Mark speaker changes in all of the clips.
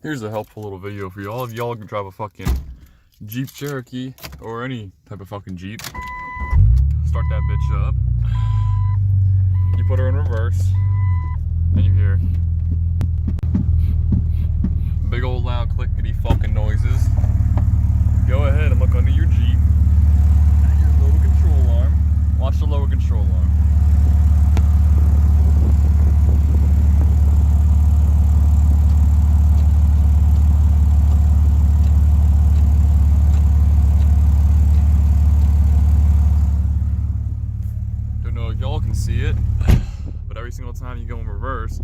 Speaker 1: Here's a helpful little video for y'all. If y'all can drive a fucking Jeep Cherokee or any type of fucking Jeep, start that bitch up. You put her in reverse, and you hear big old loud clickety fucking noises. Go ahead and look under your Jeep. Your lower control arm. Watch the lower control arm. Don't know if y'all can see it, but every single time you go in reverse,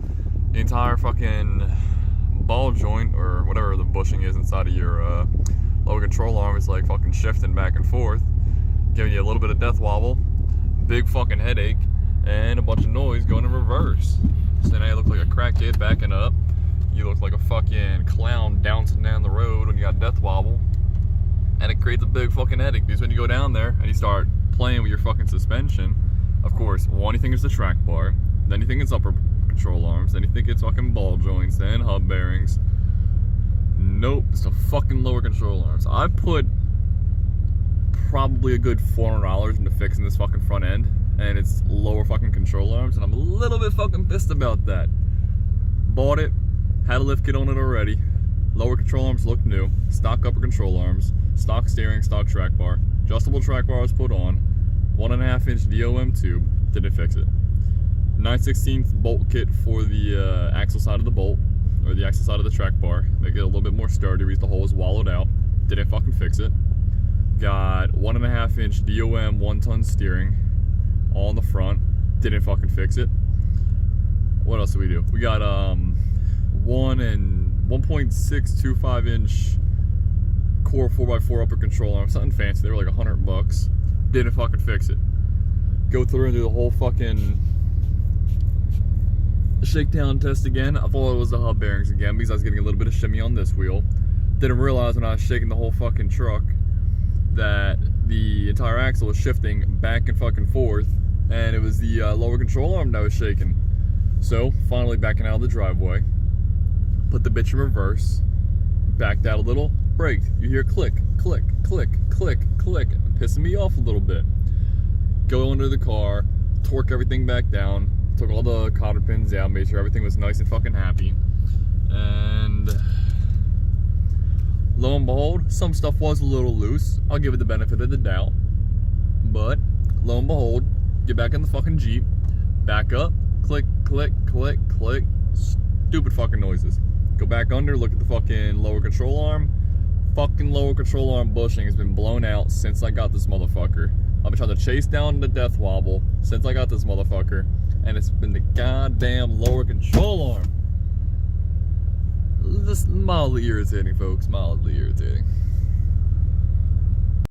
Speaker 1: the entire fucking ball joint or whatever the bushing is inside of your lower control arm is like fucking shifting back and forth, giving you a little bit of death wobble, big fucking headache, and a bunch of noise going in reverse. So now you look like a crackhead backing up. You look like a fucking clown bouncing down the road when you got death wobble. And it creates a big fucking headache because when you go down there and you start playing with your fucking suspension, of course, one, you think it's the track bar, then you think it's upper control arms, then you think it's fucking ball joints, then hub bearings. Nope, it's the fucking lower control arms. I put probably a good $400 into fixing this fucking front end, and it's lower fucking control arms, and I'm a little bit fucking pissed about that. Bought it, had a lift kit on it already. Lower control arms look new. Stock upper control arms, stock steering, stock track bar. Adjustable track bar was put on. 1.5 inch DOM tube, didn't fix it. 9/16 bolt kit for the axle side of the bolt, or the axle side of the track bar. Make it a little bit more sturdy because the hole is wallowed out. Didn't fucking fix it. Got 1.5 inch DOM 1-ton steering all in the front. Didn't fucking fix it. What else do we do? We got 1.625 inch core 4x4 upper control arm. Something fancy. They were like $100. Didn't fucking fix it. Go through and do the whole fucking shakedown test again. I thought it was the hub bearings again because I was getting a little bit of shimmy on this wheel. Didn't realize when I was shaking the whole fucking truck that the entire axle was shifting back and fucking forth, and it was the lower control arm that was shaking. So finally backing out of the driveway, put the bitch in reverse, backed out a little, braked. You hear click, click, click, click, click, pissing me off a little bit. Go under the car, torque everything back down, took all the cotter pins out, made sure everything was nice and fucking happy, and lo and behold, some stuff was a little loose. I'll give it the benefit of the doubt, but lo and behold, get back in the fucking Jeep, back up, click, click, click, click, stupid fucking noises. Go back under, look at the fucking lower control arm. Fucking lower control arm bushing has been blown out since I got this motherfucker. I've been trying to chase down the death wobble since I got this motherfucker, and it's been the goddamn lower control arm. This is mildly irritating, folks, mildly irritating.